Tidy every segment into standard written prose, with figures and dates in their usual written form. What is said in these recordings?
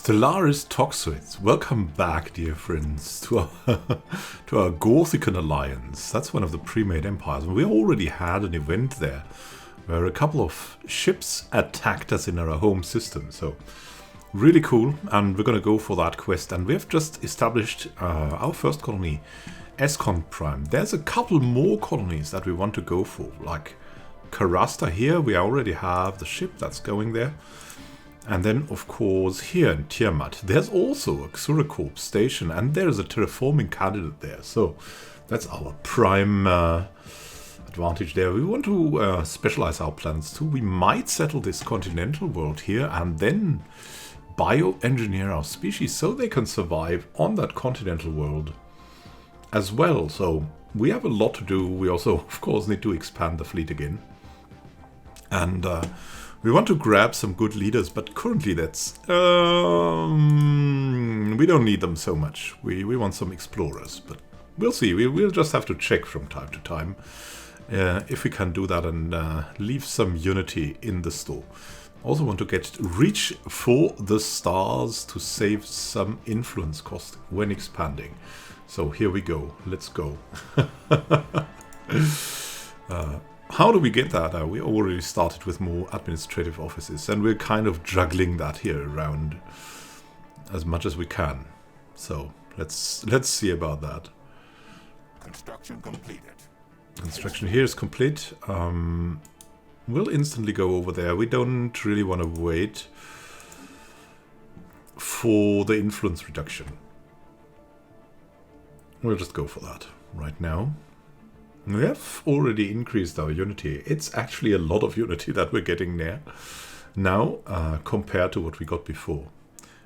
Stellaris Toxoids, welcome back, dear friends, to our, to our Gorthikan alliance. That's one of the premade empires. We already had an event there where a couple of ships attacked us in our home system. So really cool, and we're going to go for that quest. And we have just established our first colony, Escon Prime. There's a couple more colonies that we want to go for, like Karasta here. We already have the ship that's going there. And then, of course, here in Tiamat, there's also a Xuracorp station, and there's a terraforming candidate there. So that's our prime advantage there. We want to specialize our plans too. We might settle this continental world here and then bioengineer our species so they can survive on that continental world as well. So we have a lot to do. We also, of course, need to expand the fleet again. And we want to grab some good leaders, but currently that's... we don't need them so much. We want some explorers, but we'll see. We'll just have to check from time to time if we can do that and leave some unity in the store. Also want to reach for the stars to save some influence cost when expanding. So here we go. Let's go. How do we get that? We already started with more administrative offices, and we're kind of juggling that here around as much as we can. So let's see about that. Construction completed. Construction here is complete. We'll instantly go over there. We don't really want to wait for the influence reduction. We'll just go for that right now. We have already increased our unity. It's actually a lot of unity that we're getting there now compared to what we got before.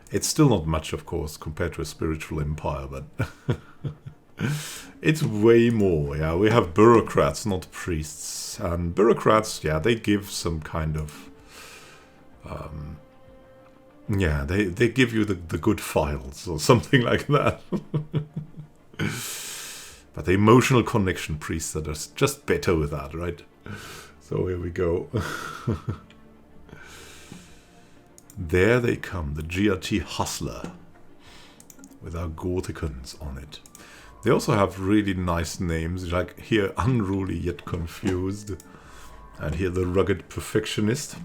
It's still not much, of course, compared to a spiritual empire, but it's way more. Yeah, we have bureaucrats, not priests. And bureaucrats, yeah, they give some kind of... yeah, they give you the good files or something like that. But the emotional connection priests are just better with that, right? So here we go. There they come, the GRT Hustler, with our Gorthikans on it. They also have really nice names, like here, Unruly Yet Confused, and here, the Rugged Perfectionist.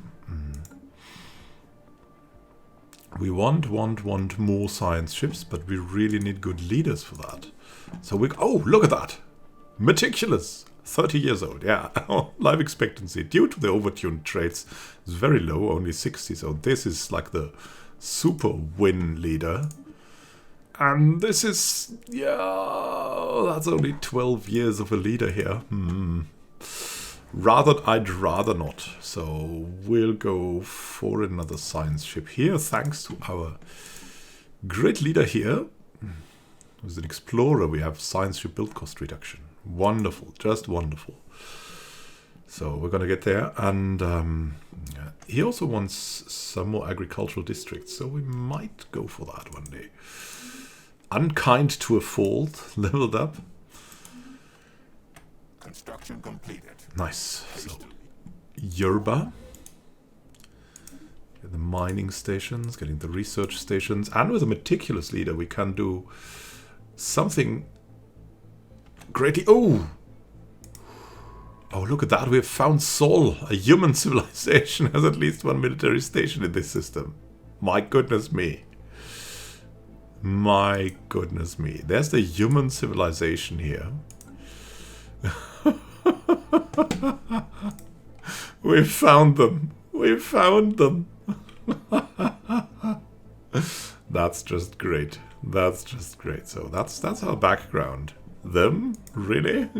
We want more science ships, but we really need good leaders for that. So we... Oh, look at that! Meticulous! 30 years old, yeah. Life expectancy, due to the overtuned traits, is very low, only 60. So this is like the super win leader. And this is... Yeah... That's only 12 years of a leader here. I'd rather not. So we'll go for another science ship here, thanks to our great leader here. Who's an explorer. We have science ship build cost reduction. Wonderful, just wonderful. So we're going to get there. And he also wants some more agricultural districts, so we might go for that one day. Unkind to a fault, leveled up. Construction completed. Nice. So Yerba. The mining stations, getting the research stations, and with a meticulous leader we can do something greatly... Oh, look at that. We have found Sol. A human civilization has at least one military station in this system. My goodness me. My goodness me. There's the human civilization here. We found them. We found them. That's just great. That's just great. So that's our background. Them? Really?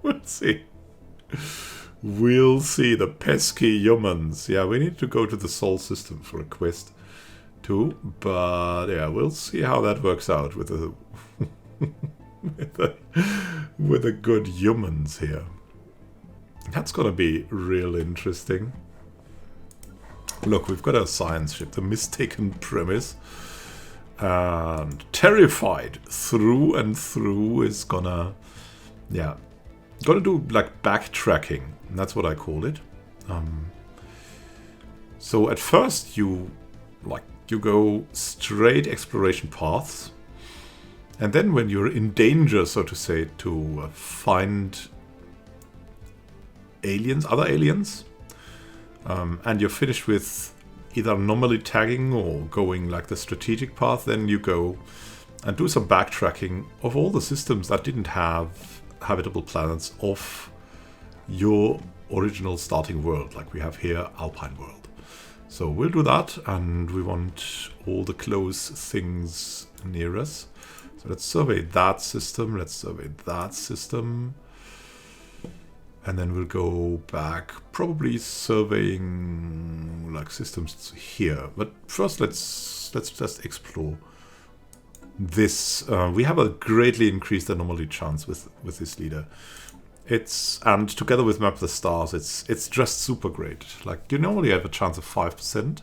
We'll see. We'll see. The pesky humans. Yeah, we need to go to the Sol system for a quest too. But yeah, we'll see how that works out with the with the good humans here. That's gonna be real interesting. Look, we've got a science ship, the Mistaken Premise. And Terrified through and through is gonna... Yeah. Gonna do, like, backtracking. That's what I call it. So at first you, like, you go straight exploration paths. And then when you're in danger, so to say, to find aliens, other aliens, and you're finished with either anomaly tagging or going like the strategic path, then you go and do some backtracking of all the systems that didn't have habitable planets off your original starting world, like we have here, Alpine World. So we'll do that, and we want all the close things near us. So let's survey that system, let's survey that system. And then we'll go back, probably surveying like systems here. But first let's just explore this. We have a greatly increased anomaly chance with this leader. And together with Map the Stars, it's just super great. Like, you normally have a chance of 5%.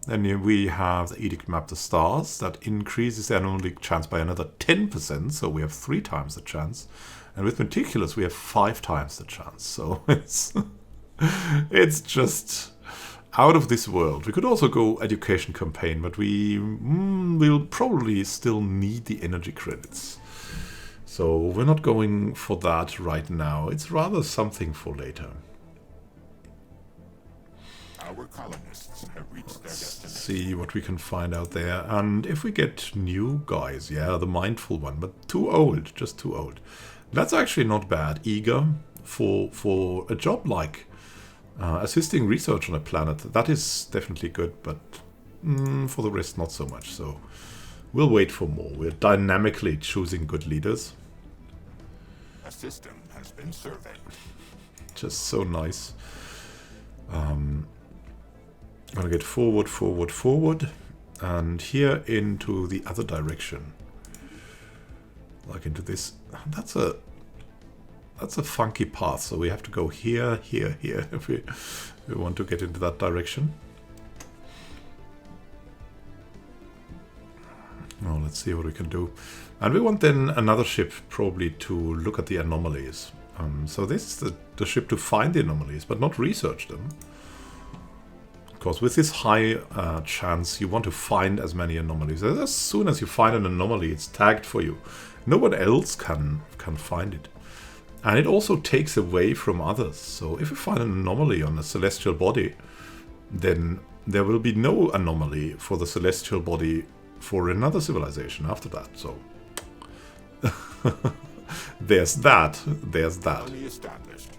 Then we have the Edict Map the Stars. That increases the anomaly chance by another 10%, so we have 3 times the chance. And with Meticulous, we have 5 times the chance. So it's just out of this world. We could also go Education Campaign, but we'll probably still need the energy credits. So we're not going for that right now. It's rather something for later. Our colonists have reached their destination. See what we can find out there. And if we get new guys, yeah, the Mindful one, but too old, just too old. That's actually not bad. Eager for a job like assisting research on a planet. That is definitely good, but for the rest, not so much. So we'll wait for more. We're dynamically choosing good leaders. A system has been surveyed. Just so nice. I'm gonna get forward, forward, forward, and here into the other direction, like into this. That's a funky path. So we have to go here, here, here if we want to get into that direction. Oh, let's see what we can do. And we want then another ship probably to look at the anomalies. So this is the ship to find the anomalies, but not research them. Because with this high chance, you want to find as many anomalies. As soon as you find an anomaly, it's tagged for you. No one else can find it. And it also takes away from others. So if you find an anomaly on a celestial body, then there will be no anomaly for the celestial body for another civilization after that. So there's that. There's that. Fully established.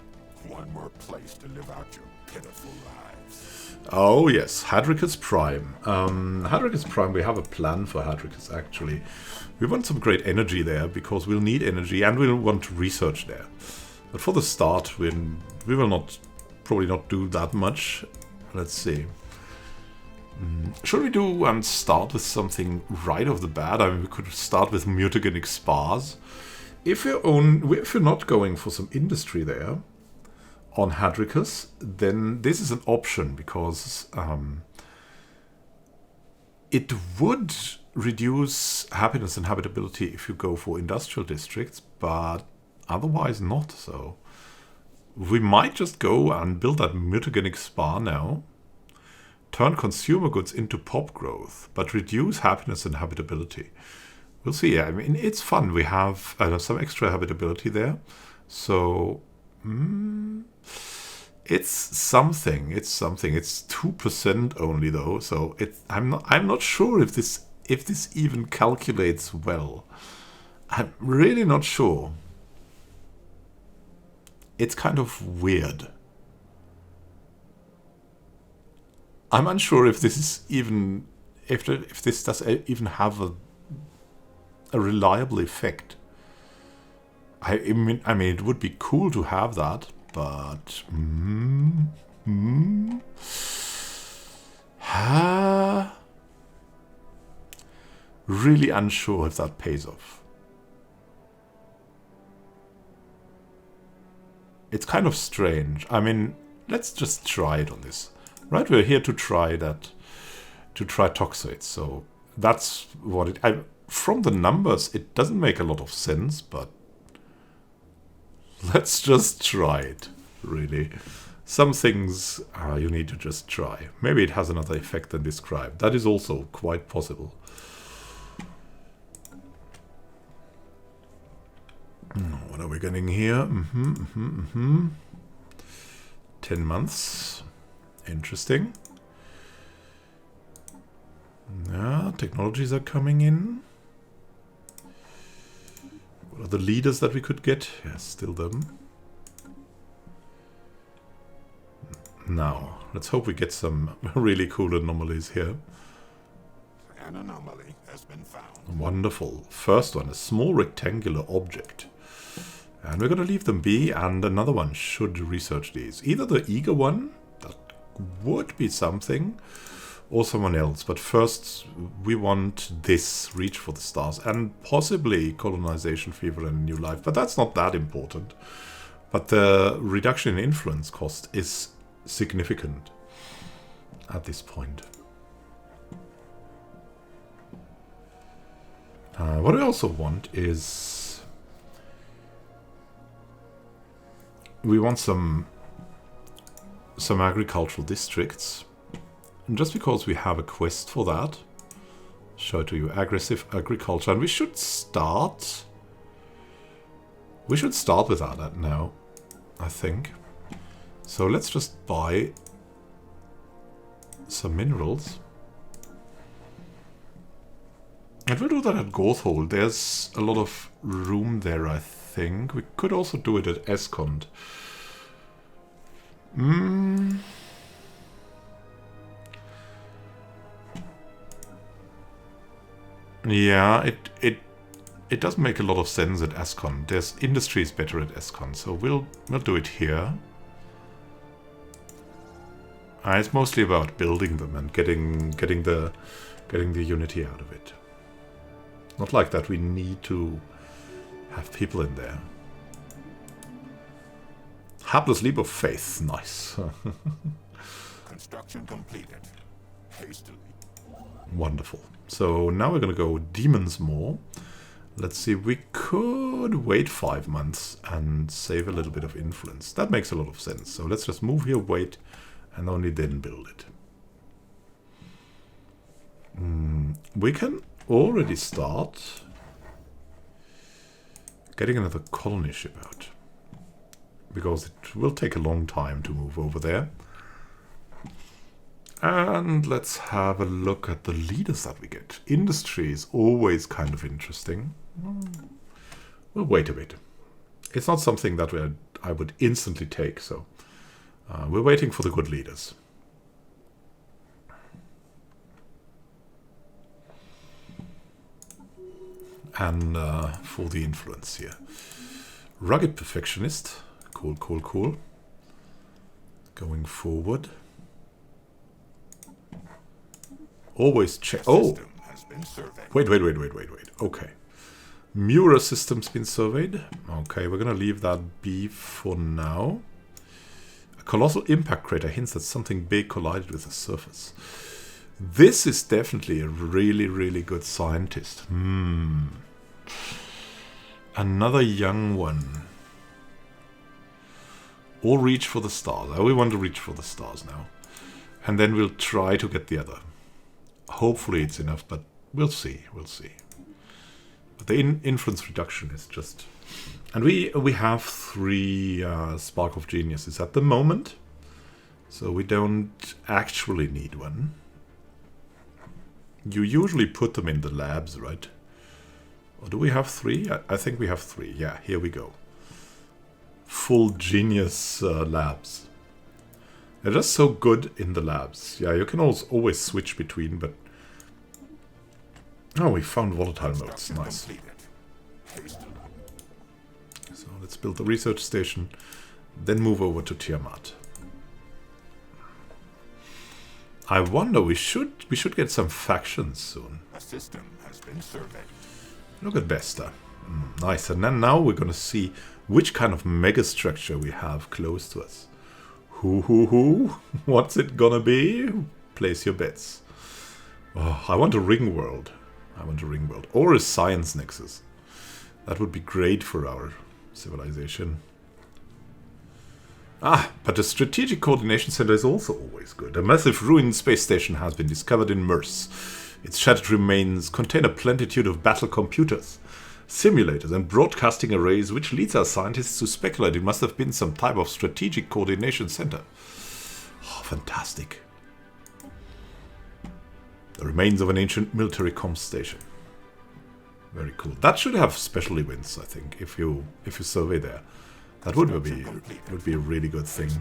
One more place to live out your pitiful lives. Oh yes, Hadrika's Prime. Hadrika's Prime, we have a plan for Hadrika's actually. We want some great energy there because we'll need energy and we'll want research there. But for the start, we will probably not do that much. Let's see. Should we do start with something right off the bat? I mean, we could start with mutagenic spars. If you're not going for some industry there on Hadrika's, then this is an option because it would reduce happiness and habitability if you go for industrial districts, but otherwise not. So we might just go and build that mutagenic spar now. Turn consumer goods into pop growth, but reduce happiness and habitability. We'll see. I mean, it's fun. We have some extra habitability there. So it's something. It's something. It's 2% only though. So I'm not sure if this even calculates well. I'm really not sure. It's kind of weird. I'm unsure if this is even if this does even have a reliable effect. I mean, it would be cool to have that, but really unsure if that pays off. It's kind of strange. I mean, let's just try it on this. Right, we're here to try Toxoids. So that's what from the numbers, it doesn't make a lot of sense, but let's just try it, really. some things you need to just try. Maybe it has another effect than described. That is also quite possible. What are we getting here? 10 months. Interesting. Yeah, technologies are coming in. What are the leaders that we could get? Yes, still them. Now, let's hope we get some really cool anomalies here. An anomaly has been found. Wonderful. First one, a small rectangular object. And we're going to leave them be, and another one should research these. Either the eager one, that would be something, or someone else. But first, we want this, reach for the stars, and possibly colonization fever and new life. But that's not that important. But the reduction in influence cost is significant at this point. What I also want is... we want some agricultural districts. And just because we have a quest for that, show to you aggressive agriculture, and we should start with that now, I think. So let's just buy some minerals. And we'll do that at Gorthikan. There's a lot of room there, I think. We could also do it at Escond. Yeah, it does make a lot of sense at Escond. There's industries better at Escond, so we'll do it here. It's mostly about building them and getting the unity out of it. Not like that we need to have people in there. Hapless leap of faith. Nice. Construction completed. Hastily. Wonderful. So now we're going to go demons more. Let's see, we could wait 5 months and save a little bit of influence. That makes a lot of sense. So let's just move here, wait, and only then build it. We can already start getting another colony ship out, because it will take a long time to move over there. And let's have a look at the leaders that we get. Industry is always kind of interesting. We'll wait a bit. It's not something that I would instantly take, so we're waiting for the good leaders. And for the influence here. Rugged perfectionist. Cool, cool, cool. Going forward. Always check. Oh! Wait. Okay. Mura system's been surveyed. Okay, we're gonna leave that be for now. A colossal impact crater hints that something big collided with the surface. This is definitely a really, really good scientist. Another young one. Or reach for the stars. We want to reach for the stars now. And then we'll try to get the other. Hopefully it's enough, but we'll see. We'll see. But the influence reduction is just... And we have 3 Spark of Geniuses at the moment. So we don't actually need one. You usually put them in the labs, right? Or do we have 3? I think we have 3. Yeah, here we go. Full genius labs. They're just so good in the labs. Yeah, you can always switch between, but... Oh, we found volatile modes. Nice. So let's build the research station, then move over to Tiamat. I wonder, we should get some factions soon. A system has been surveyed. Look at Vesta. Nice. And then now we're going to see which kind of megastructure we have close to us. Who? What's it gonna be? Place your bets. Oh, I want a ring world. Or a science nexus. That would be great for our civilization. But the Strategic Coordination Center is also always good. A massive ruined space station has been discovered in Mers. Its shattered remains contain a plenitude of battle computers, simulators and broadcasting arrays, which leads our scientists to speculate it must have been some type of Strategic Coordination Center. Oh, fantastic. The remains of an ancient military comms station. Very cool. That should have special events, I think, if you survey there. That would be a really good thing.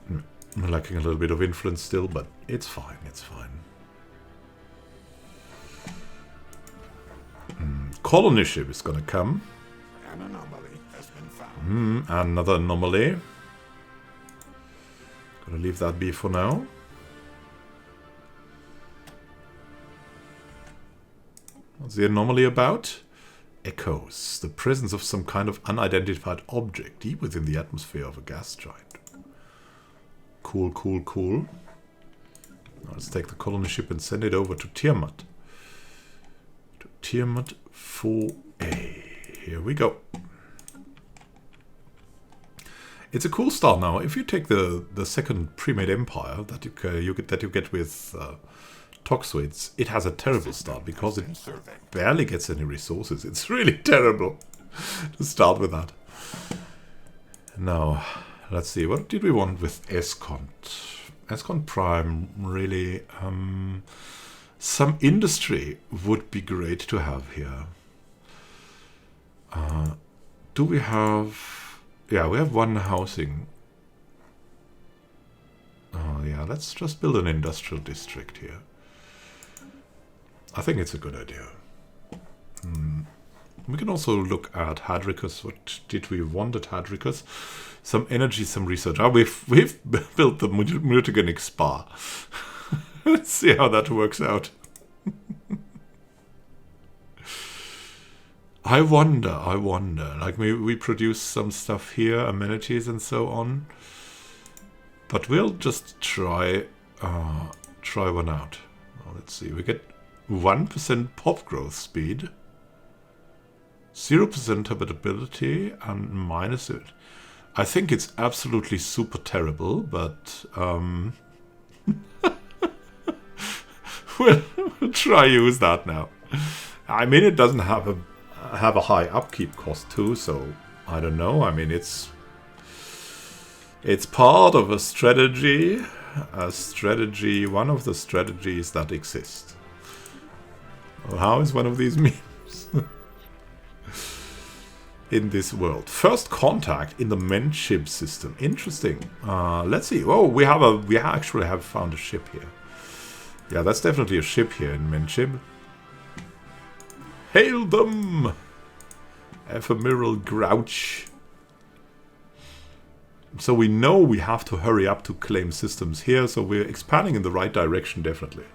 I'm lacking a little bit of influence still, but it's fine, it's fine. Colony ship is gonna come. An anomaly has been found. Another anomaly. Gonna leave that be for now. What's the anomaly about? Echoes. The presence of some kind of unidentified object deep within the atmosphere of a gas giant. Cool, cool, cool. Now let's take the colony ship and send it over to Tiamat. To Tiamat 4A. Here we go. It's a cool start now. If you take the second premade empire that you get with Toxoids, it has a terrible start because it barely gets any resources. It's really terrible to start with that. Now, let's see. What did we want with Escont? Escont Prime, really. Some industry would be great to have here. Do we have... Yeah, we have one housing. Oh, yeah, let's just build an industrial district here. I think it's a good idea. We can also look at Hadrikas. What did we want at Hadrikas? Some energy, some research. We've built the Mutagenic spa. Let's see how that works out. I wonder. Like we produce some stuff here, amenities and so on. But we'll just try one out. Let's see. We get 1% pop growth speed, 0% habitability, and minus it. I think it's absolutely super terrible, but we'll try use that now. I mean, it doesn't have a high upkeep cost too, so I don't know. I mean, it's part of a strategy, one of the strategies that exist. Well, how is one of these memes in this world? First contact in the Menship system. Interesting. Let's see. Oh, we actually have found a ship here. Yeah, that's definitely a ship here in Menship. Hail them! Ephemeral Grouch. So we know we have to hurry up to claim systems here, so we're expanding in the right direction, definitely.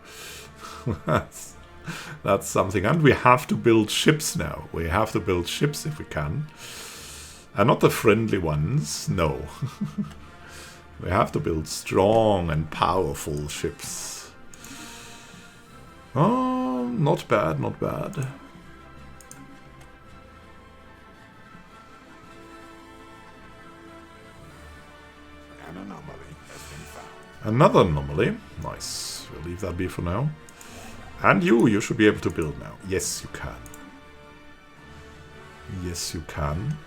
That's something. And we have to build ships now. We have to build ships if we can. And not the friendly ones, no. We have to build strong and powerful ships. Oh, not bad, not bad. An anomaly has been found. Another anomaly. Nice. We'll leave that be for now. And you should be able to build now. Yes, you can. Yes, you can.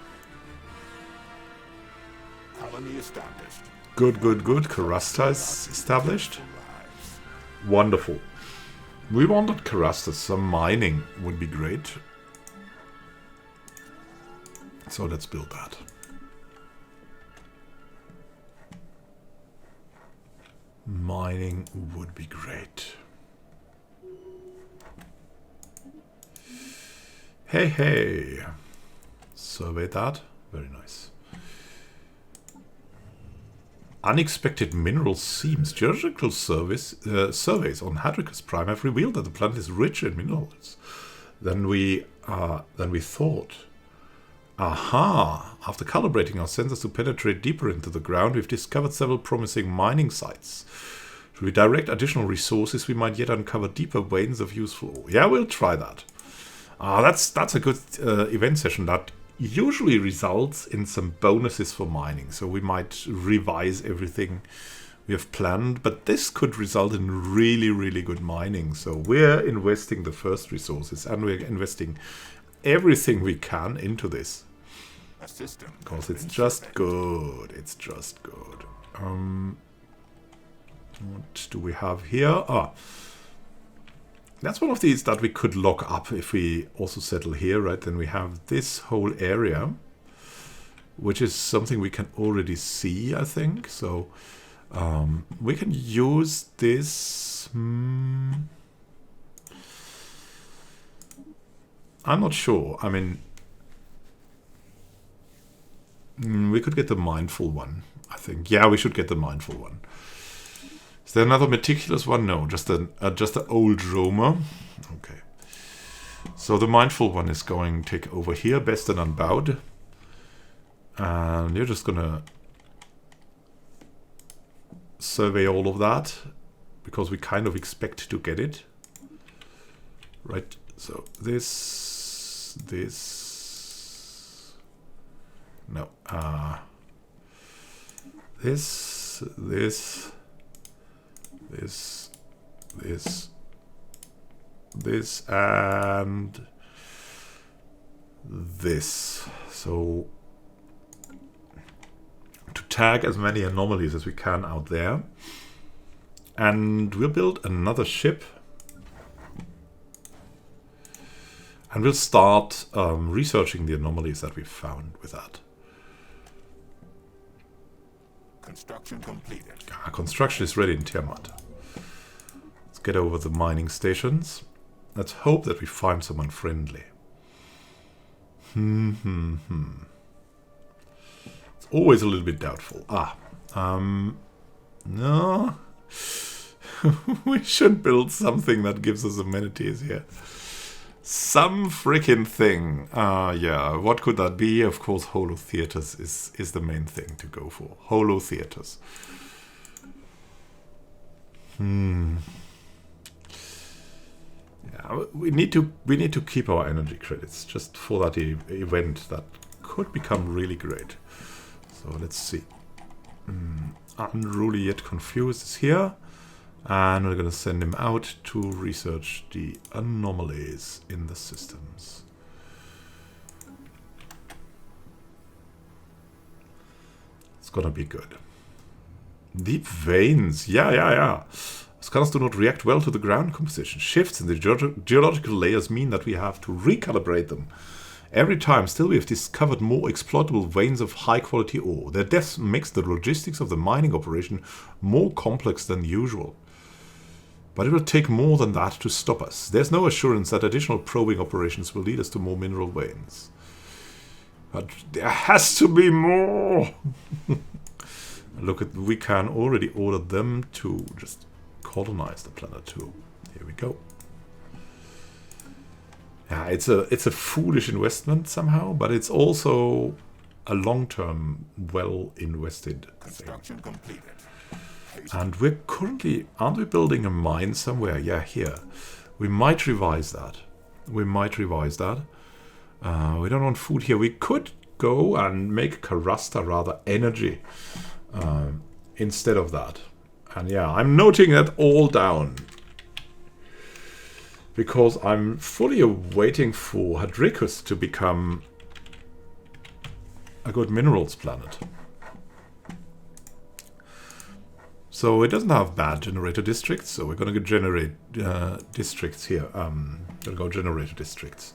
Colony established. Good, good, good. Karasta is established. Wonderful. We wanted Karasta. Some mining would be great. So let's build that. Mining would be great. Hey, hey. Survey that. Very nice. Unexpected mineral seams. Geological surveys on Hadrikas Prime have revealed that the planet is richer in minerals than we thought. Aha! After calibrating our sensors to penetrate deeper into the ground, we've discovered several promising mining sites. Should we direct additional resources, we might yet uncover deeper veins of useful ore. Yeah, we'll try that. That's a good event session that usually results in some bonuses for mining. So we might revise everything we have planned, but this could result in really, really good mining. So we're investing the first resources, and we're investing everything we can into this. Because it's just good. It's just good. What do we have here? That's one of these that we could lock up if we also settle here, right? Then we have this whole area, which is something we can already see, I think. So we can use this. I'm not sure. I mean, we could get the mindful one, I think. Yeah, we should get the mindful one. Is there another meticulous one? No, just an old roamer. Okay. So the mindful one is going to take over here, best and unbowed. And you're just gonna survey all of that, because we kind of expect to get it. Right, so this... No. This, and this. So to tag as many anomalies as we can out there. And we'll build another ship. And we'll start researching the anomalies that we've found with that. Construction completed. Construction is ready in Tiamat. Let's get over the mining stations. Let's hope that we find someone friendly. It's always a little bit doubtful. No. We should build something that gives us amenities here. Some freaking thing. Yeah, what could that be? Of course, holo theaters is the main thing to go for. Holo theaters. Yeah, we need to keep our energy credits just for that event that could become really great. So let's see. Unruly yet confused is here. And we're going to send him out to research the anomalies in the systems. It's going to be good. Deep veins. Yeah. Scanners do not react well to the ground composition. Shifts in the geological layers mean that we have to recalibrate them. Every time, still we have discovered more exploitable veins of high-quality ore. Their deaths makes the logistics of the mining operation more complex than usual. But it will take more than that to stop us. There's no assurance that additional probing operations will lead us to more mineral veins. But there has to be more! Look, we can already order them to just colonize the planet too. Here we go. Yeah, it's a foolish investment somehow, but it's also a long-term, well-invested thing. Construction completed. And we're currently... Aren't we building a mine somewhere? Yeah, here. We might revise that. We don't want food here. We could go and make Karasta rather energy instead of that. And yeah, I'm noting that all down. Because I'm fully waiting for Hadrika to become a good minerals planet. So it doesn't have bad generator districts, so we're going to generate districts here. We'll go generator districts.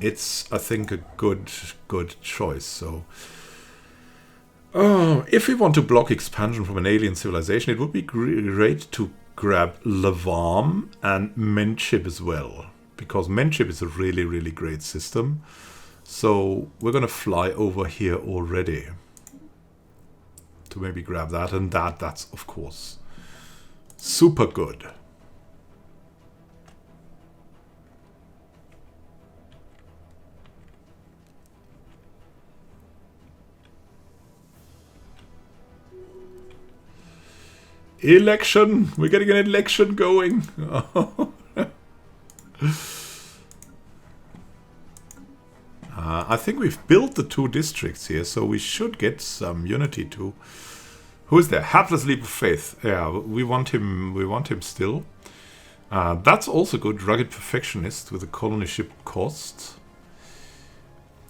It's, I think, a good choice. So, if we want to block expansion from an alien civilization, it would be great to grab Lavarm and Menship as well, because Menship is a really, really great system. So we're going to fly over here already to maybe grab that, and that's of course super good. Election! We're getting an election going! I think we've built the 2 districts here, so we should get some unity too. Who is there? Hapless Leap of Faith. Yeah, we want him. We want him still. That's also good. Rugged Perfectionist with a colony ship cost.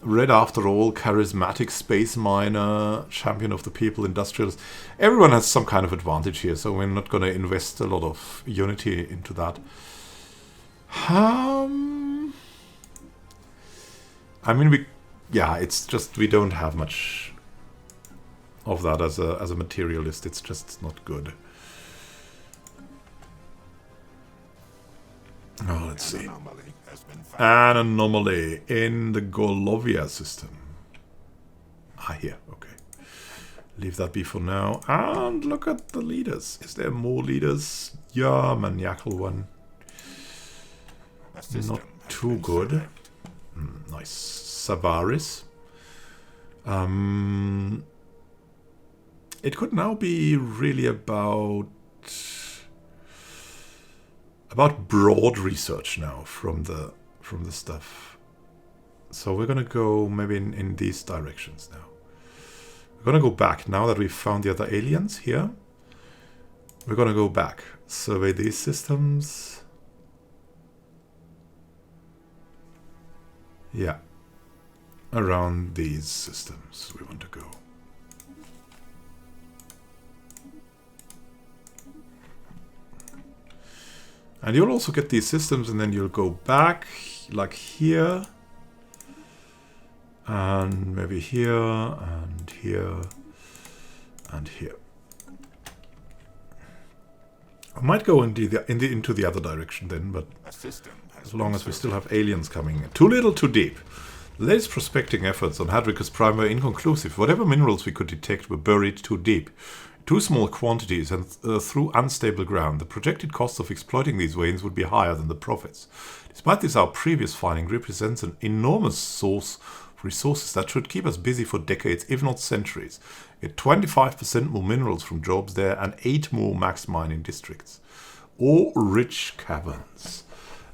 Red After All, Charismatic Space Miner, Champion of the People, Industrialist. Everyone has some kind of advantage here, so we're not going to invest a lot of unity into that. I mean, it's just we don't have much of that as a materialist. It's just not good. Oh, let's see. An anomaly in the Golovia system. Here, okay. Leave that be for now. And look at the leaders. Is there more leaders? Yeah, maniacal one. Not too good. Nice. Savaris. It could now be really about broad research now from the stuff. So we're gonna go maybe in these directions now. We're gonna go back now that we've found the other aliens here. We're gonna go back, survey these systems. Yeah, around these systems we want to go. And you'll also get these systems, and then you'll go back, like here, and maybe here, and here, and here. I might go into the other direction then, but as long as we still have aliens coming in. Too little, too deep. The latest prospecting efforts on Hadrika's prime were inconclusive. Whatever minerals we could detect were buried too deep. Too small quantities and through unstable ground. The projected cost of exploiting these veins would be higher than the profits. Despite this, our previous finding represents an enormous source of resources that should keep us busy for decades, if not centuries. Get 25% more minerals from jobs there and 8 more max mining districts. Or rich caverns.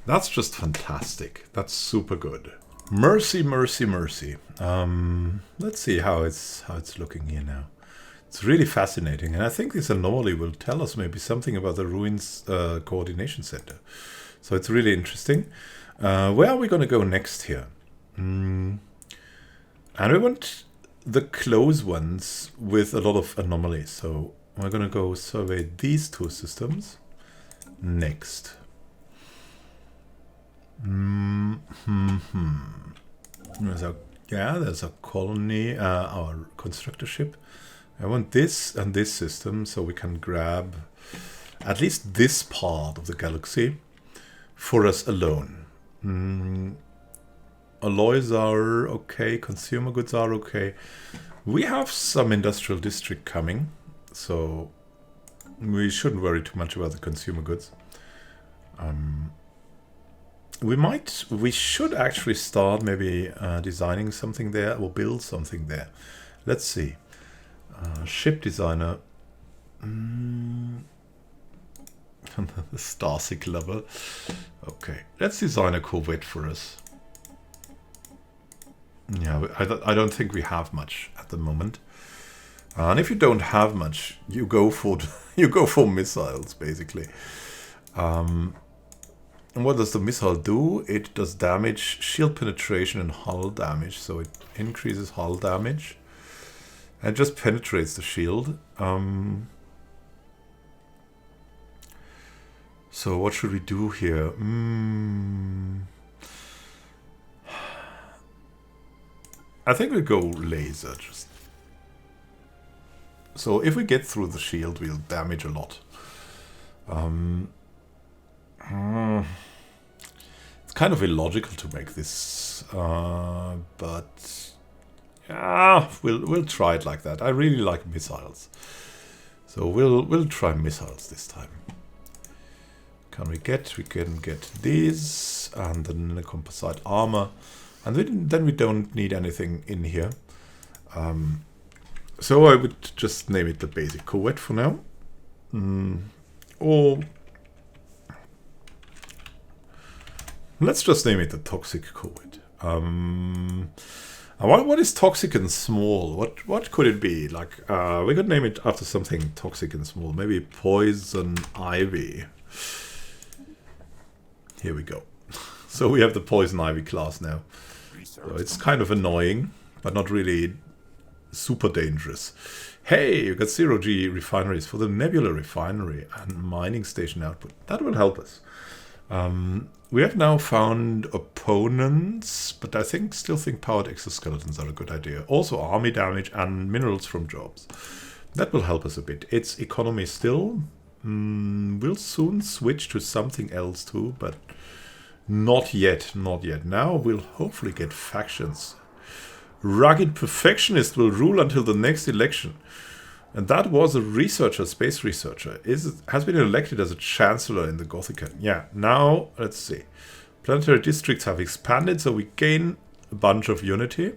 That's just fantastic. That's super good. Mercy, mercy, mercy. Let's see how it's looking here now. It's really fascinating, and I think this anomaly will tell us maybe something about the Ruins Coordination Center. So it's really interesting. Where are we going to go next here? And we want the close ones with a lot of anomalies. So we're going to go survey these 2 systems next. There's a colony, our constructor ship. I want this and this system so we can grab at least this part of the galaxy for us alone. Alloys are okay, consumer goods are okay. We have some industrial district coming, so we shouldn't worry too much about the consumer goods. We should actually start maybe designing something there or build something there. Let's see. Ship designer. The Starsick lover. Okay, let's design a corvette for us. Yeah, I don't think we have much at the moment. And if you don't have much, you go for missiles basically. And what does the missile do? It does damage, shield penetration, and hull damage. So it increases hull damage. And just penetrates the shield. So what should we do here? I think we'll go laser. So if we get through the shield, we'll damage a lot. It's kind of illogical to make this, but... we'll try it like that. I really like missiles, so we'll try missiles this time. We can get these and then the composite armor, and then we don't need anything in here. So I would just name it the basic corvette for now, or let's just name it the toxic corvette. What is toxic and small? What could it be? Like we could name it after something toxic and small. Maybe poison ivy. Here we go. So we have the poison ivy class now. So it's kind of annoying, but not really super dangerous. Hey, you got 0G refineries for the Nebula refinery and mining station output. That will help us. We have now found opponents, but I still think powered exoskeletons are a good idea. Also army damage and minerals from jobs. That will help us a bit. Its economy still. We'll soon switch to something else too, but not yet, not yet. Now we'll hopefully get factions. Rugged Perfectionist will rule until the next election. And that was a researcher, space researcher, has been elected as a chancellor in the Gorthikan. Yeah, now, let's see. Planetary districts have expanded, so we gain a bunch of unity.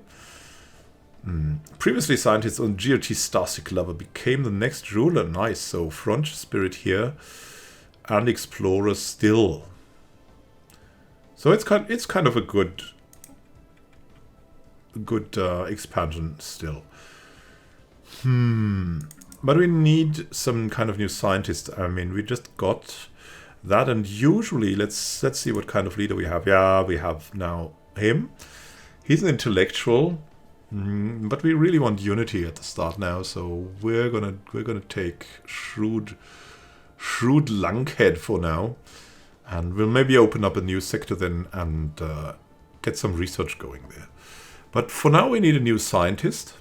Previously, scientists on GOT Starsec level became the next ruler. Nice, so Frontier Spirit here and Explorers still. So it's kind of a good expansion still. But we need some kind of new scientist. I mean, we just got that, and usually let's see what kind of leader we have. Yeah, we have now him. He's an intellectual, but we really want unity at the start now. So we're gonna take shrewd lunkhead for now, and we'll maybe open up a new sector then and get some research going there. But for now, we need a new scientist.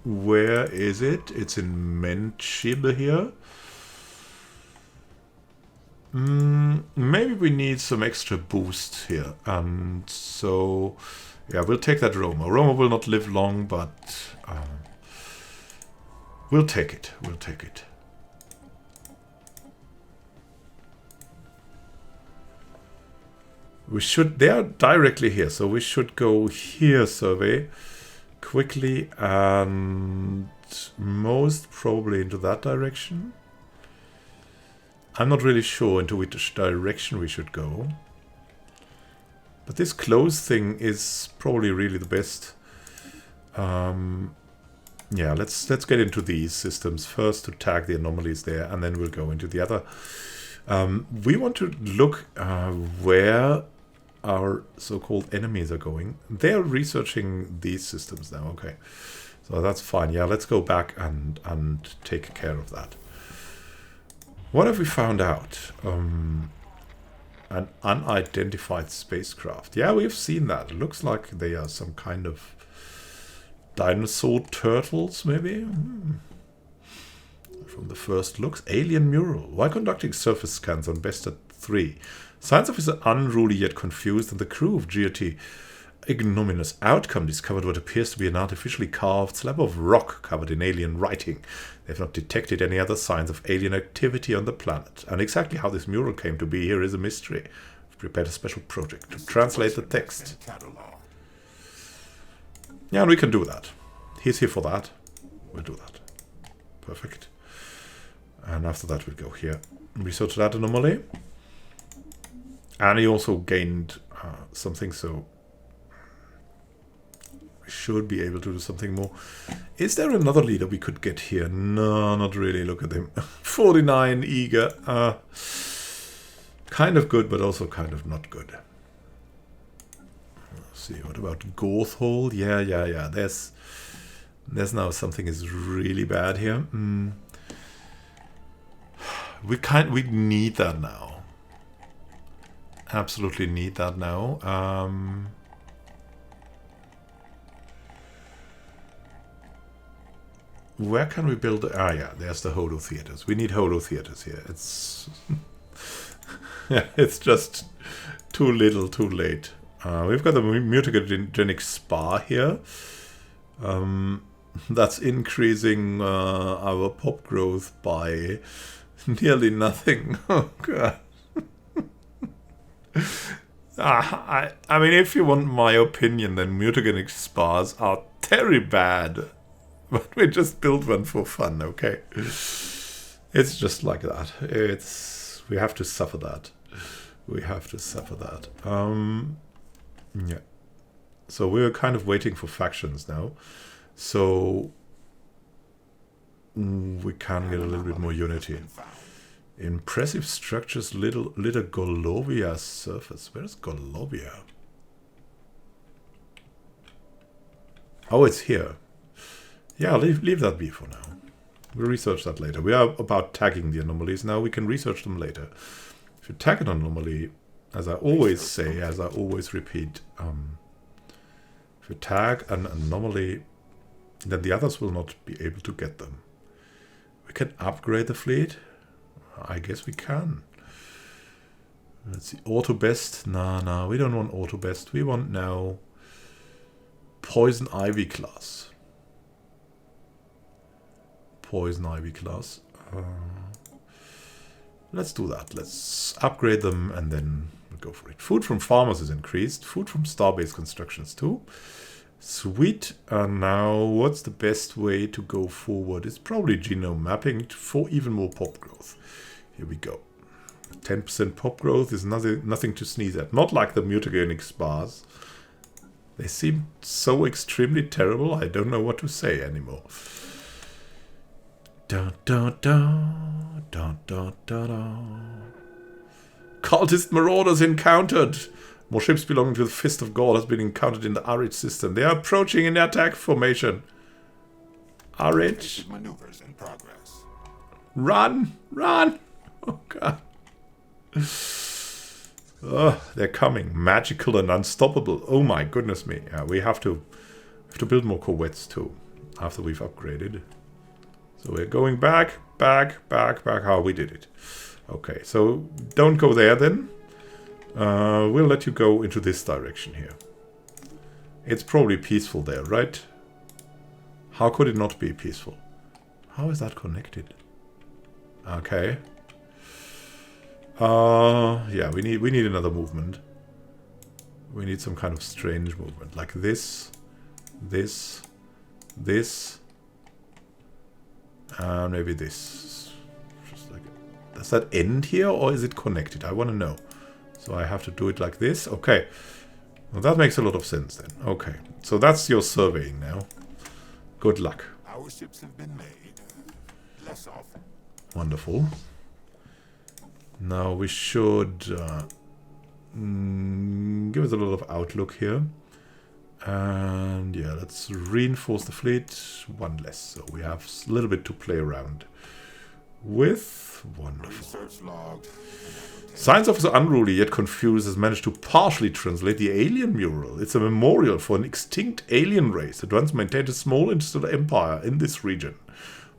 Where is it? It's in Menchib here. Maybe we need some extra boost here. And so, yeah, we'll take that Roma. Roma will not live long, but we'll take it. We'll take it. They are directly here, so we should go here, survey. Quickly, and most probably into that direction. I'm not really sure into which direction we should go. But this close thing is probably really the best. Yeah, let's get into these systems first to tag the anomalies there, and then we'll go into the other. We want to look where our so-called enemies are going. They're researching these systems now. Okay, so that's fine. Yeah, let's go back and take care of that. What have we found out? An unidentified spacecraft. Yeah, we've seen that. It looks like they are some kind of dinosaur turtles, maybe? From the first looks. Alien mural. While conducting surface scans on Bested 3, Science Officer Unruly yet confused, and the crew of GOT Ignominious Outcome discovered what appears to be an artificially carved slab of rock covered in alien writing. They have not detected any other signs of alien activity on the planet, and exactly how this mural came to be here is a mystery. We've prepared a special project to translate the text. Yeah, and we can do that. He's here for that. We'll do that. Perfect. And after that we'll go here and research that anomaly. And he also gained something, so we should be able to do something more. Is there another leader we could get here? No, not really. Look at him. 49 eager. Kind of good, but also kind of not good. Let's see, what about Gorthikan? Yeah. There's now something is really bad here. We need that now. Absolutely need that now. Where can we build? Yeah, there's the holo theaters. We need holo theaters here. It's yeah, it's just too little, too late. We've got the mutagenic spa here. That's increasing our pop growth by nearly nothing. Oh god. I mean, if you want my opinion, then mutagenic spas are very bad. But we just built one for fun, okay? It's just like that. We have to suffer that. We have to suffer that. Yeah. So we're kind of waiting for factions now. So we can get a little bit more unity. Impressive structures, little Golovia surface. Where's Golovia? Oh, it's here. Yeah, leave that be for now. We'll research that later. We are about tagging the anomalies now. We can research them later. If you tag an anomaly, as I always say, as I always repeat, if you tag an anomaly, then the others will not be able to get them. We can upgrade the fleet. I guess we can. Let's see. Auto best. Nah, we don't want auto best. We want now Poison Ivy class. Poison Ivy class. Let's do that. Let's upgrade them and then we'll go for it. Food from farmers is increased. Food from star-based constructions too. Sweet. Now, what's the best way to go forward? It's probably genome mapping for even more pop growth. Here we go. 10% pop growth is nothing to sneeze at. Not like the mutagenic spars. They seem so extremely terrible, I don't know what to say anymore. Dun, dun, dun, dun, dun, dun, dun. Cultist marauders encountered. More ships belonging to the Fist of God has been encountered in the RH system. They are approaching in attack formation. RH. Maneuvers in progress. Run! Run! Oh god. They're coming. Magical and unstoppable. Oh my goodness me. Yeah, we have to build more corvettes too. After we've upgraded. So we're going back. How we did it. Okay, so don't go there then. We'll let you go into this direction here. It's probably peaceful there, right? How could it not be peaceful? How is that connected? Okay. Yeah, we need another movement. We need some kind of strange movement. Like this. And maybe this. Just like it. Does that end here or is it connected? I want to know. So I have to do it like this. Okay. Well, that makes a lot of sense then. Okay. So that's your surveying now. Good luck. Our ships have been made. Less often. Wonderful. Now we should give us a lot of outlook here. And yeah, let's reinforce the fleet. One less. So we have a little bit to play around with. Wonderful. Research logged. Science Officer Unruly, yet confused, has managed to partially translate the alien mural. It's a memorial for an extinct alien race that once maintained a small interstellar empire in this region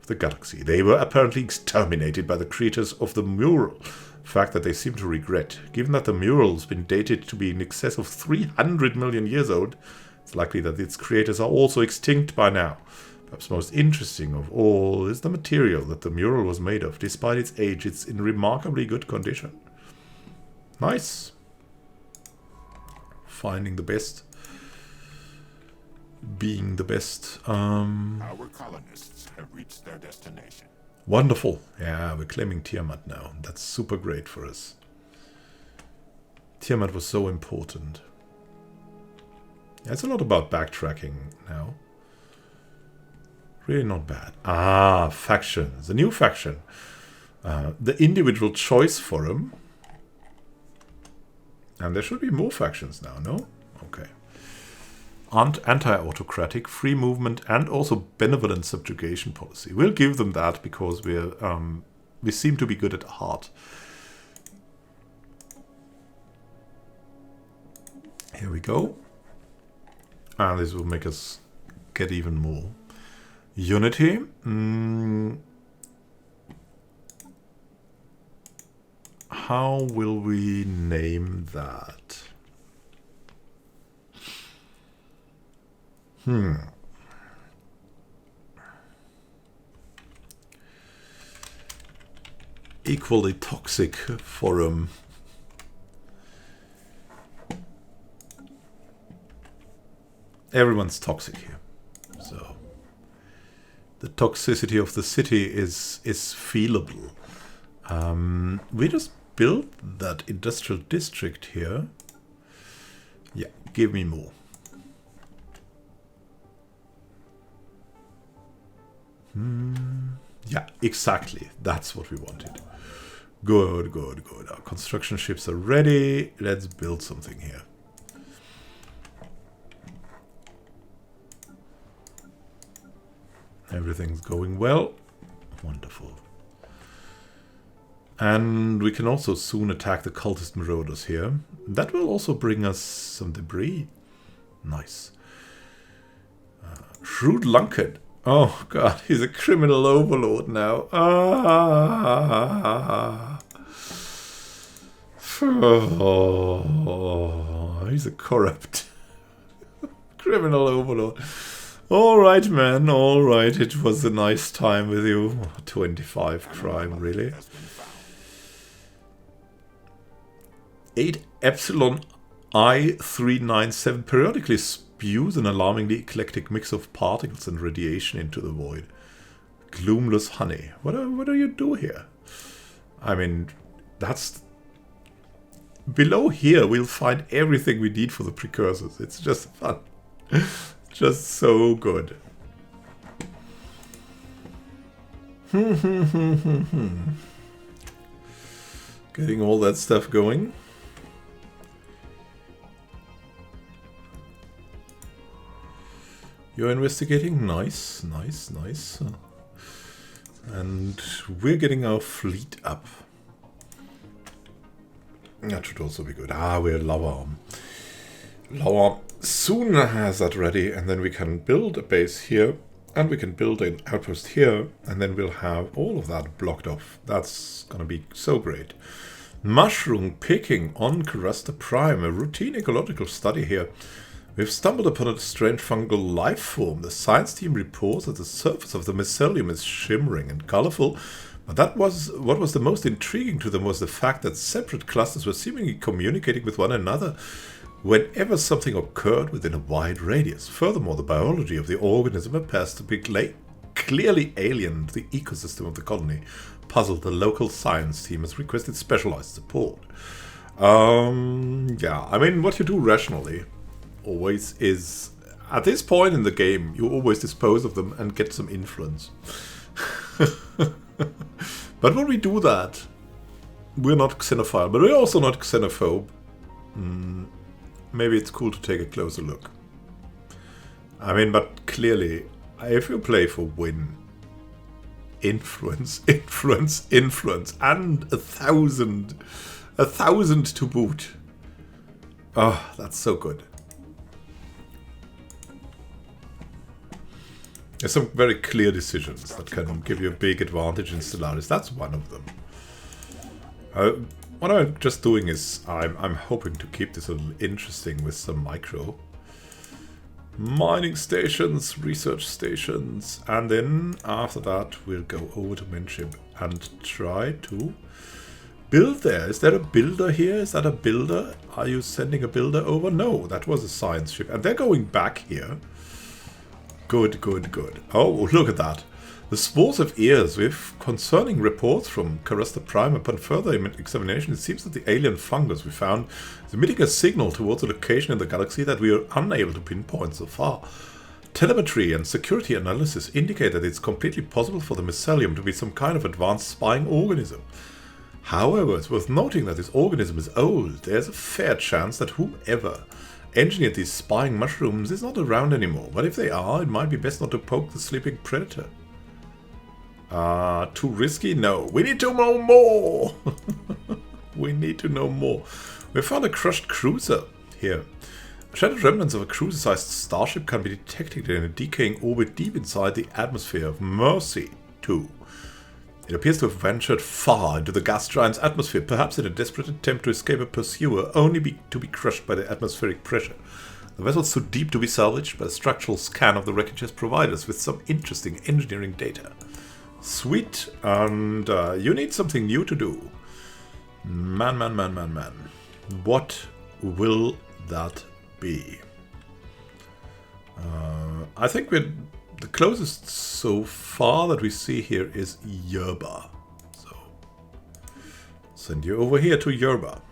of the galaxy. They were apparently exterminated by the creators of the mural, a fact that they seem to regret. Given that the mural's been dated to be in excess of 300 million years old, it's likely that its creators are also extinct by now. Perhaps most interesting of all is the material that the mural was made of. Despite its age, it's in remarkably good condition. Nice. Finding the best. Being the best. Our colonists have reached their destination. Wonderful. Yeah, we're claiming Tiamat now. That's super great for us. Tiamat was so important. Yeah, it's a lot about backtracking now. Really not bad. Ah, factions. The new faction. The Individual Choice Forum. And there should be more factions now, no? Okay. Anti-autocratic, free movement, and also benevolent subjugation policy. We'll give them that because we seem to be good at heart. Here we go. And this will make us get even more. Unity. How will we name that? Equally toxic forum. Everyone's toxic here. So the toxicity of the city is feelable. We just build that industrial district here. Yeah, give me more. Yeah, exactly. That's what we wanted. Good, good, good. Our construction ships are ready. Let's build something here. Everything's going well. Wonderful. And we can also soon attack the cultist marauders here. That will also bring us some debris. Nice. Shrewd Lunkhead. Oh god, he's a criminal overlord now. Oh, he's a corrupt criminal overlord. Alright, man, alright. It was a nice time with you. 25 crime, really. 8 Epsilon I-397 periodically spews an alarmingly eclectic mix of particles and radiation into the void. Gloomless honey. What do you do here? I mean, that's... Below here we'll find everything we need for the precursors. It's just fun. Just so good. Getting all that stuff going. You're investigating? Nice, nice, nice. And we're getting our fleet up. That should also be good. Ah, we're lower. Lower soon has that ready, and then we can build a base here, and we can build an outpost here, and then we'll have all of that blocked off. That's gonna be so great. Mushroom picking on Carasta Prime, a routine ecological study here. We've stumbled upon a strange fungal life form. The science team reports that the surface of the mycelium is shimmering and colorful, but what was the most intriguing to them was the fact that separate clusters were seemingly communicating with one another whenever something occurred within a wide radius. Furthermore, the biology of the organism appears to be clearly alien to the ecosystem of the colony. Puzzled, the local science team has requested specialized support. Yeah, I mean, what you do rationally always is, at this point in the game, you always dispose of them and get some influence. But when we do that, we're not xenophile, but we're also not xenophobe. Maybe it's cool to take a closer look. I mean, but clearly, if you play for win, influence, influence, influence, and 1,000 to boot. Oh, that's so good. There's some very clear decisions that can give you a big advantage in Stellaris. That's one of them. What I'm just doing is I'm hoping to keep this a little interesting with some micro mining stations, research stations, and then after that we'll go over to Menship and try to build there. Is there a builder here? Is that a builder? Are you sending a builder over? No, that was a science ship, and they're going back here. Good, good, good. Oh, look at that. The spores of ears. With concerning reports from Carasta Prime. Upon further examination, it seems that the alien fungus we found is emitting a signal towards a location in the galaxy that we are unable to pinpoint so far. Telemetry and security analysis indicate that it's completely possible for the mycelium to be some kind of advanced spying organism. However, it's worth noting that this organism is old. There's a fair chance that whoever engineered these spying mushrooms is not around anymore. But if they are, it might be best not to poke the sleeping predator. Too risky? No. We need to know more! We need to know more. We found a crushed cruiser here. Shattered remnants of a cruiser-sized starship can be detected in a decaying orbit deep inside the atmosphere of Mercy 2. It appears to have ventured far into the gas giant's atmosphere, perhaps in a desperate attempt to escape a pursuer, only to be crushed by the atmospheric pressure. The vessel's too deep to be salvaged, but a structural scan of the wreckage has provided us with some interesting engineering data. Sweet, and you need something new to do. Man. What will that be? I think the closest so far that we see here is Yerba. So Send you over here to Yerba.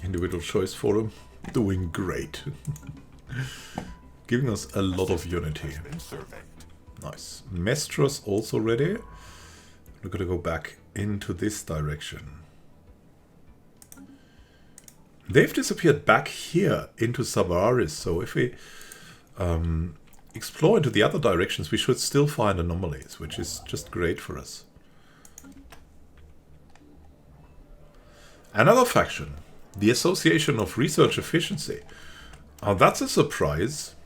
Individual choice forum. Doing great. Giving us a lot of unity. Nice. Mestros also ready. We're gonna go back into this direction. They've disappeared back here into Stellaris, so if we explore into the other directions, we should still find anomalies, which is just great for us. Another faction, the Association of Research Efficiency. That's a surprise.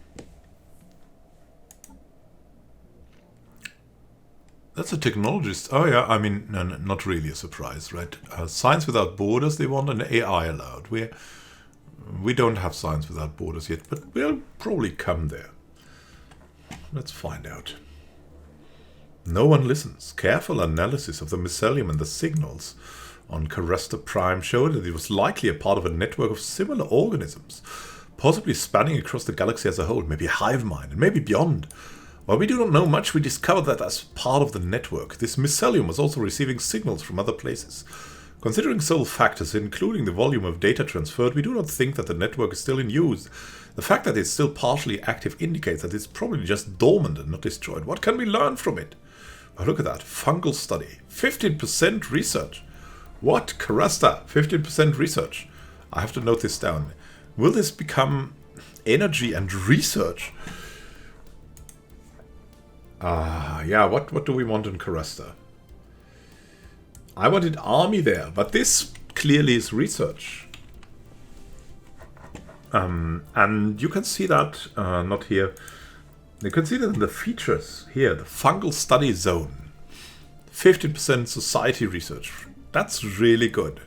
That's a technologist. Oh yeah, I mean, no, not really a surprise, right? Science Without Borders, they want an AI allowed. We don't have Science Without Borders yet, but we'll probably come there. Let's find out. No one listens. Careful analysis of the mycelium and the signals on Caresta Prime showed that it was likely a part of a network of similar organisms, possibly spanning across the galaxy as a whole, maybe a hive mind, and maybe beyond. While we do not know much, we discovered that as part of the network, this mycelium was also receiving signals from other places. Considering several factors, including the volume of data transferred, we do not think that the network is still in use. The fact that it's still partially active indicates that it's probably just dormant and not destroyed. What can we learn from it? Oh, look at that. Fungal study. 15% research. What? Caresta. 15% research. I have to note this down. Will this become energy and research? Yeah, what do we want in Caresta? I wanted army there, but this clearly is research. And you can see that, not here. You can see that in the features here, the fungal study zone. 15% society research. That's really good.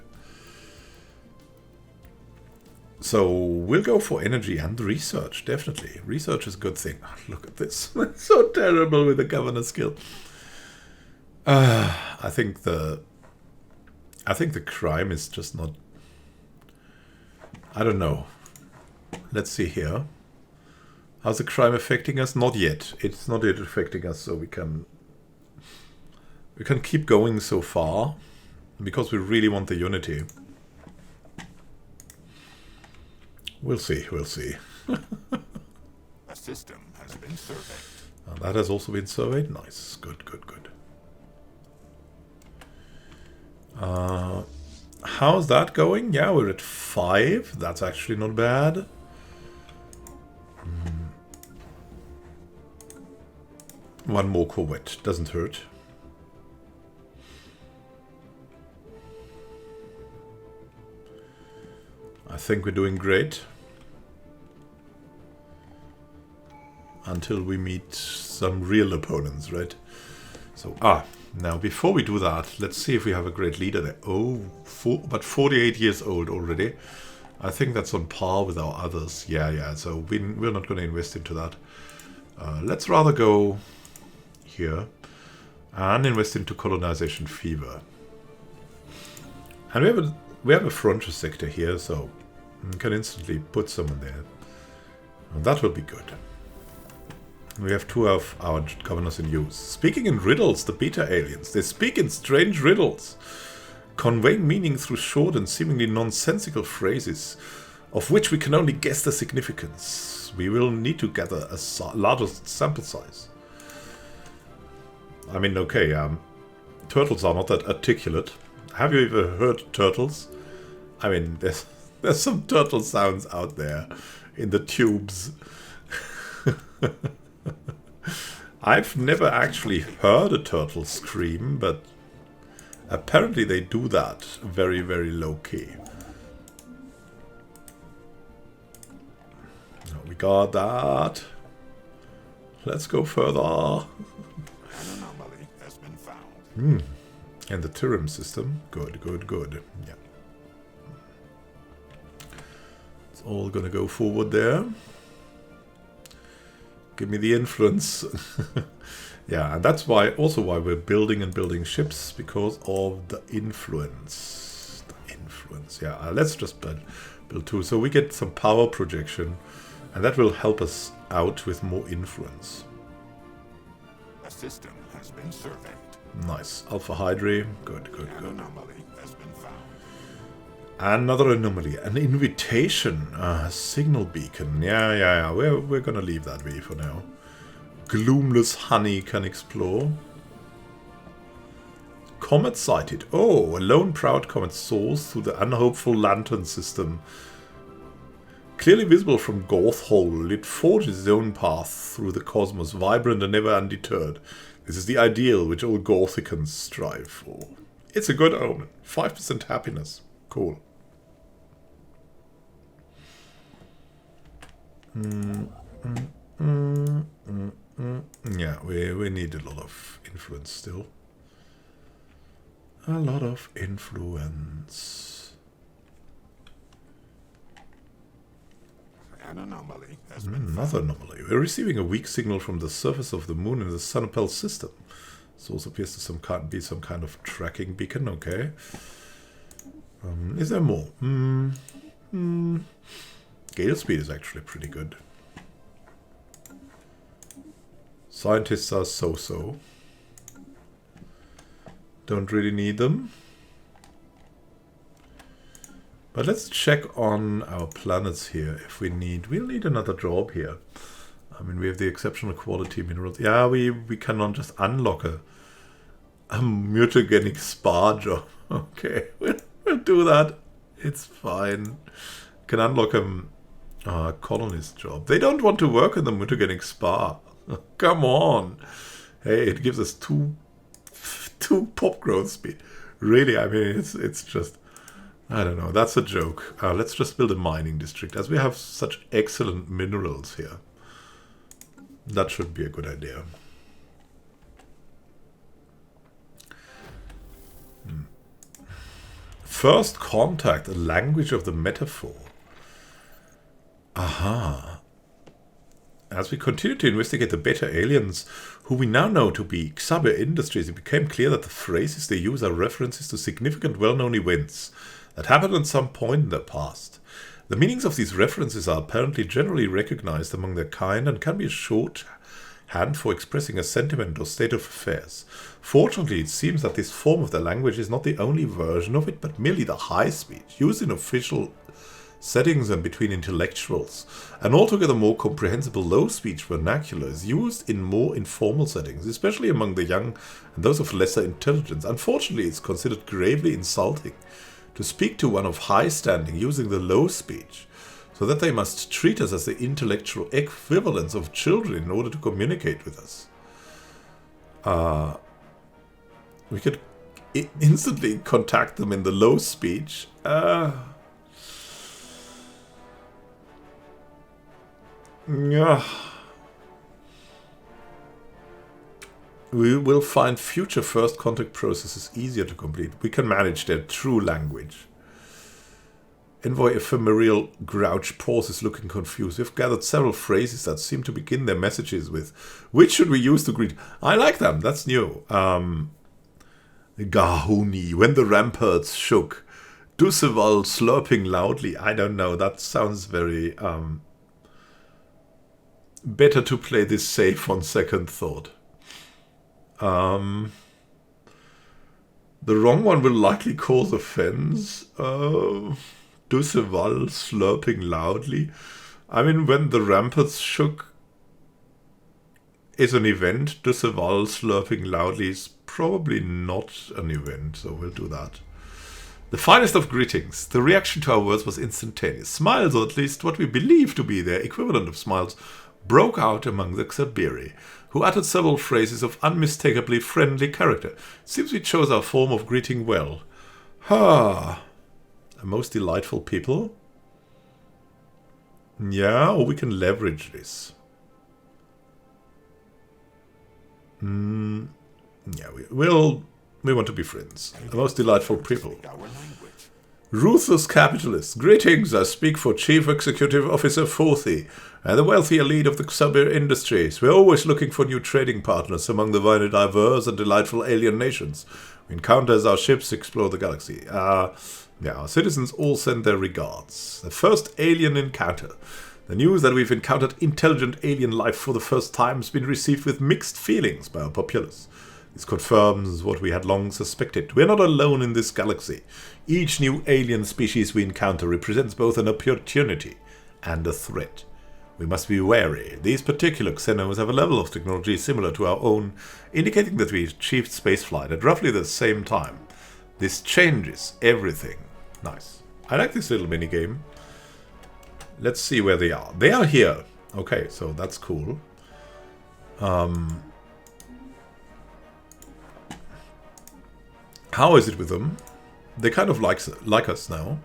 So we'll go for energy and research, definitely. Research is a good thing. Look at this. It's so terrible with the governor skill. I think the crime is just not... I don't know. Let's see here. How's the crime affecting us? Not yet. It's not yet affecting us, so we can keep going so far because we really want the unity. We'll see, we'll see. A system has been surveyed. That has also been surveyed. Nice. Good, good, good. How's that going? Yeah, we're at 5. That's actually not bad. One more corvette. Doesn't hurt. I think we're doing great. Until we meet some real opponents, right? So, now before we do that, let's see if we have a great leader there. Oh, but 48 years old already. I think that's on par with our others. Yeah, so we're not going to invest into that. Let's rather go here and invest into colonization fever. And we have a frontier sector here, so we can instantly put someone there. And that will be good. We have 2 of our governors in use. Speaking in riddles, the beta aliens. They speak in strange riddles, conveying meaning through short and seemingly nonsensical phrases, of which we can only guess the significance. We will need to gather a larger sample size. I mean, okay, turtles are not that articulate. Have you ever heard turtles? I mean, there's some turtle sounds out there in the tubes. I've never actually heard a turtle scream, but apparently they do that very, very low-key. We got that. Let's go further. An anomaly has been found. And the Tyrim system. Good, good, good. Yeah. It's all gonna go forward there. Give me the influence. Yeah, and that's why we're building and building ships, because of the influence. The influence. Yeah, let's just build 2. So we get some power projection, and that will help us out with more influence. A system has been surveyed. Nice. Alpha Hydra. Good, good, An good. anomaly has been found. Another anomaly. An invitation. Signal beacon. Yeah. We're gonna leave that be for now. Gloomless honey can explore. Comet sighted. Oh, a lone proud comet soars through the unhopeful lantern system. Clearly visible from Gorthikan, it forges its own path through the cosmos, vibrant and never undeterred. This is the ideal which all Gorthikans strive for. It's a good omen. 5% happiness. Cool. Yeah, we need a lot of influence still. A lot of influence. An anomaly has been Another anomaly. We're receiving a weak signal from the surface of the moon in the Sun-Appel system. This also appears to be some kind of tracking beacon. Okay. Is there more? Gale speed is actually pretty good. Scientists are so-so. Don't really need them. But let's check on our planets here if we need. We'll need another job here. I mean, we have the exceptional quality minerals. Yeah, we cannot just unlock a mutagenic spa job. Okay, we'll do that. It's fine. Can unlock a colonist job. They don't want to work in the mutagenic spa. Come on. Hey, it gives us two pop growth speed. Really, I mean, it's just, I don't know. That's a joke. Let's just build a mining district, as we have such excellent minerals here. That should be a good idea. First contact, a language of the metaphor. Aha. As we continue to investigate the beta aliens, who we now know to be Xaber Industries, it became clear that the phrases they use are references to significant well-known events that happened at some point in their past. The meanings of these references are apparently generally recognized among their kind and can be a shorthand for expressing a sentiment or state of affairs. Fortunately, it seems that this form of the language is not the only version of it, but merely the high speech, used in official settings and between intellectuals. An altogether more comprehensible low-speech vernacular is used in more informal settings, especially among the young and those of lesser intelligence. Unfortunately, it's considered gravely insulting to speak to one of high standing using the low speech, so that they must treat us as the intellectual equivalents of children in order to communicate with us. We could instantly contact them in the low speech. Yeah. We will find future first contact processes easier to complete. We can manage their true language. Envoy Ephemeral Grouch pauses, looking confused. We've gathered several phrases that seem to begin their messages with. Which should we use to greet? I like them. That's new. Gahuni, when the ramparts shook. Duseval slurping loudly. I don't know. That sounds very... better to play this safe on second thought. The wrong one will likely cause offense. Duseval slurping loudly. I mean, when the ramparts shook is an event. Duseval slurping loudly is probably not an event, so we'll do that. The finest of greetings. The reaction to our words was instantaneous. Smiles, or at least what we believe to be their equivalent of smiles, broke out among the Xaberi, who uttered several phrases of unmistakably friendly character. Seems we chose our form of greeting well. A most delightful people. Yeah, or we can leverage this. Yeah, we want to be friends. The most delightful people. Ruthless capitalists. Greetings, I speak for Chief Executive Officer Forthy and the wealthy elite of the Xaber Industries. We're always looking for new trading partners among the very diverse and delightful alien nations. We encounter as our ships explore the galaxy. Our citizens all send their regards. The first alien encounter. The news that we've encountered intelligent alien life for the first time has been received with mixed feelings by our populace. This confirms what we had long suspected. We're not alone in this galaxy. Each new alien species we encounter represents both an opportunity and a threat. We must be wary. These particular Xenos have a level of technology similar to our own, indicating that we achieved spaceflight at roughly the same time. This changes everything. Nice. I like this little minigame. Let's see where they are. They are here. Okay, so that's cool. How is it with them? They kind of like us now.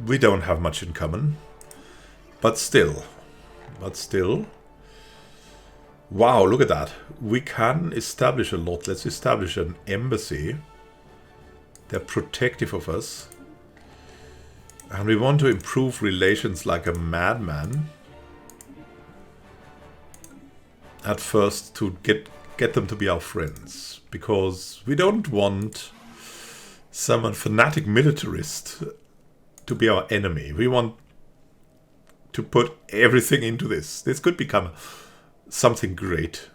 We don't have much in common. But still. Wow, look at that. We can establish a lot. Let's establish an embassy. They're protective of us. And we want to improve relations like a madman. At first, to get them to be our friends. Because we don't want some fanatic militarist to be our enemy. We want to put everything into this. This could become something great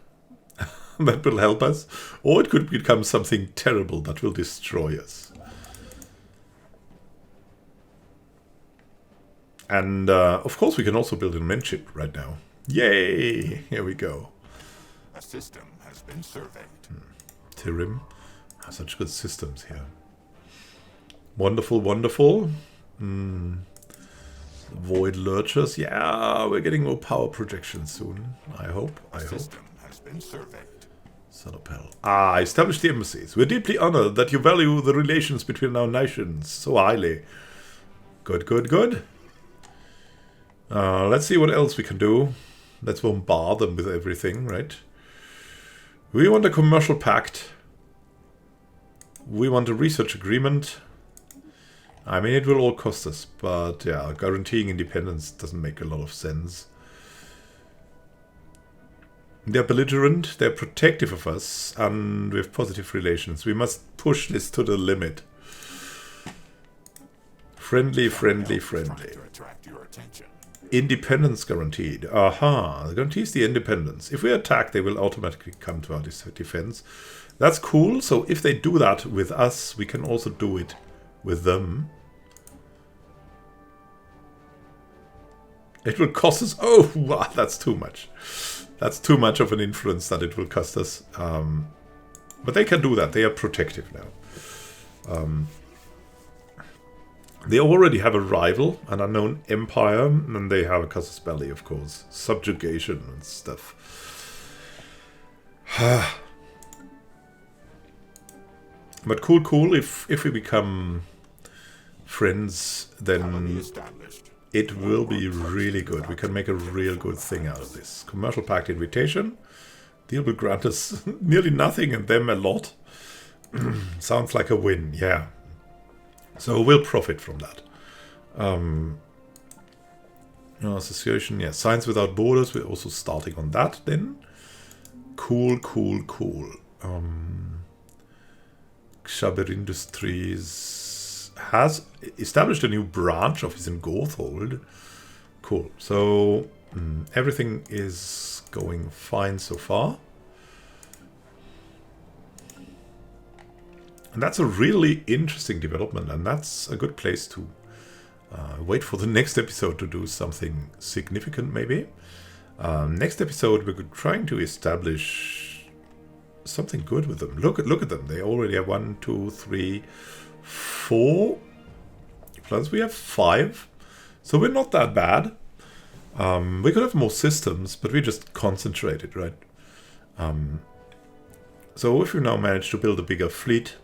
that will help us. Or it could become something terrible that will destroy us. And, of course, we can also build a menship right now. Yay! Here we go. A system has been surveyed. Tyrim. Such good systems here. Wonderful, wonderful. Void Lurchers. Yeah, we're getting more power projection soon. I hope. System has been surveyed. Son of hell. Establish the embassies. We're deeply honored that you value the relations between our nations so highly. Good, good, good. Let's see what else we can do. Let's bombard them with everything, right? We want a commercial pact. We want a research agreement. I mean, it will all cost us, but yeah, guaranteeing independence doesn't make a lot of sense. They're belligerent, they're protective of us, and we have positive relations. We must push this to the limit. Friendly, friendly, friendly. To attract your attention. Independence guaranteed. Aha, guarantees the independence. If we attack, they will automatically come to our defense. That's cool. So if they do that with us, we can also do it with them. It will cost us... Oh, wow, that's too much. That's too much of an influence that it will cost us. But they can do that. They are protective now. They already have a rival, an unknown empire, and they have a casus belli, of course. Subjugation and stuff. But cool, cool. If we become friends, then it will be really good. We can make a real good thing out of this. Commercial pact invitation. Deal will grant us nearly nothing and them a lot. Sounds like a win, yeah. So we'll profit from that. Association, yeah. Science Without Borders, we're also starting on that then. Cool, cool, cool. Xaber Industries has established a new branch office in Gorthikan. Cool. So everything is going fine so far. And that's a really interesting development, and that's a good place to wait for the next episode to do something significant, maybe. Next episode, we're trying to establish something good with them. Look at them. They already have 1, 2, 3, 4. Plus we have 5. So we're not that bad. We could have more systems, but we just concentrated, right? So if we now manage to build a bigger fleet,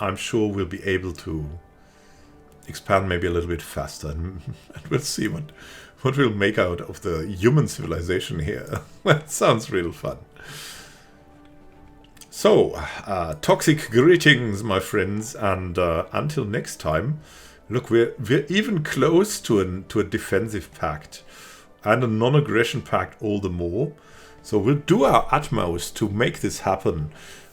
I'm sure we'll be able to expand maybe a little bit faster, and we'll see what we'll make out of the human civilization here. That sounds real fun. So, toxic greetings, my friends, and until next time. Look, we're even close to a defensive pact and a non-aggression pact all the more. So we'll do our utmost to make this happen.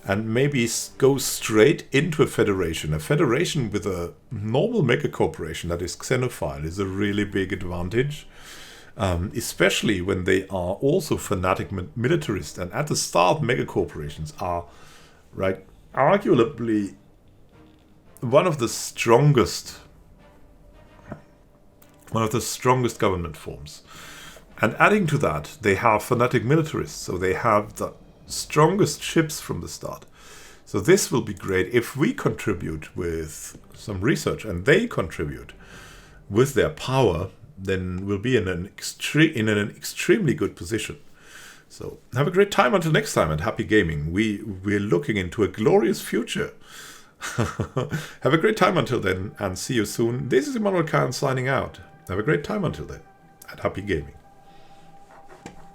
And maybe go straight into a federation. A federation with a normal mega corporation that is xenophile is a really big advantage. especially when they are also fanatic militarist, and at the start mega corporations are, right, arguably one of the strongest government forms. And adding to that, they have fanatic militarists, so they have the strongest ships from the start. So this will be great if we contribute with some research and they contribute with their power. Then we'll be in an extremely good position. So have a great time until next time, and happy gaming. We're looking into a glorious future. Have a great time until then, and see you soon. This is Admiral signing out. Have a great time until then, and happy gaming.